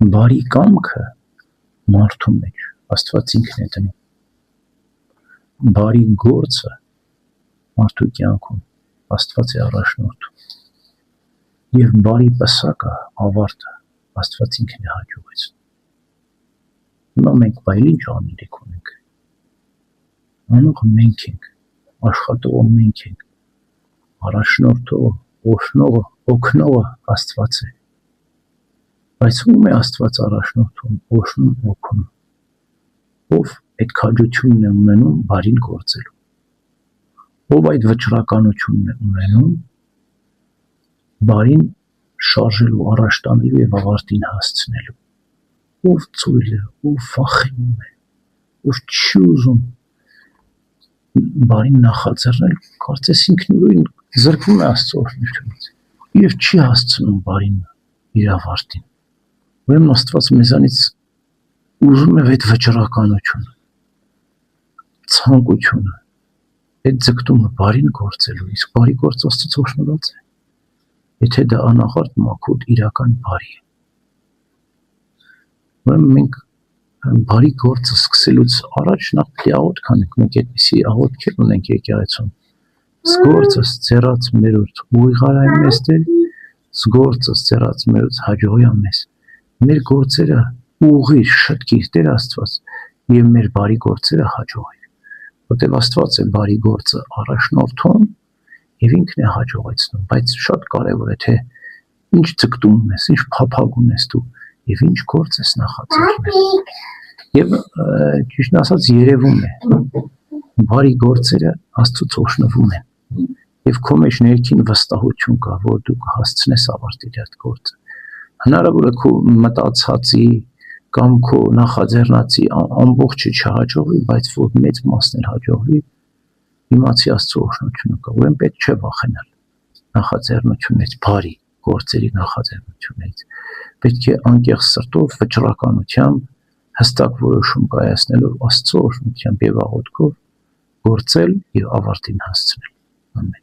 Բարի կամքը մարդու մեջ Աստված ինքն է դնում։ Բարի գործը մարդու կյանքում Աստված է առաջնորդում։ Եվ բարի պսակը, ավարտը Աստված ինքն է հաջողեցնում։ Հիմա մենք բայր ինչ անիրեք ունենք։ Անողը մենք ենք, աշխատողը մենք ենք, առաջնորդողը, օշնողը, օգնողը Աստված է։ Բայց ում է Աստված առաջնորդում, օշնում, օգնում։ Ով այդ քաջությունն է ունենում բարին գործելու։ Ով այդ վճռականությունն է ունենում բարին շարժելու, առաջ տանելու եւ ավարտին հասցնելու։ Ով ծույլ է, ով վախենում է, ով չի ուզում բարին նախաձեռնել, կարծես ինքնուրույն զրկվում է Աստծո օրհնությունից եւ չի հասցնում բարին իր ավարտին։ Ուրեմն Աստված մեզանից ուզում է այդ վճռականությունը, ցանկությունը, այդ ձգտումը բարին գործելու, իսկ բարի գործ Աստծո օրհնված է։ Եթե դա անաղարտ մաքուր իրական բարի է։ Ուրեմն մենք բարի գործը սկսելուց առաջ նախ պետք է աղոթք անենք, մենք այդպիսի աղոթքեր ունենք եկեղեցում։ Զգործս ձեռած մերոց ուղիղարայ մեզ Տեր, զգործս ձեռած մերոց հաջողյա մեզ։ Մեր գործերը ուղղիր, շտկիր Տեր Աստված եւ մեր բարի գործերը հաջողիր։ Որտեւ Աստված է բարի գործը առաջնորդում եւ ինքն է հաջողեցնում, բայց շատ կարեւոր է թե ինչ ձգտում ունես, ինչ փափագ ունես դու եւ ինչ գործ ես նախաձեռնել։ Եվ ճիշտ ասած երևում է բարի գործերը Աստծուց օշնվում են եւ քո մեջ ներքին վստահություն կա, որ դու կհասցնես ավարտել այդ գործը։ Հնարավոր է քո մտածածի կամ քո նախաձեռնածի ամբողջը չհաջողվի, բայց որ մեծ մասն էլ հաջողվի, իմացի Աստծո օրհնությունը կա։ Ուրեմն պետք չէ վախենալ նախաձեռնությունից, բարի գործերի նախաձեռնությունից։ Պետք է անկեղծ սրտով, վճռականությամբ, հստակ որոշում կայացնելով Աստծո օրհնությամբ եւ աղոթքով գործել եւ ավարտին հասցնել։ Ամեն։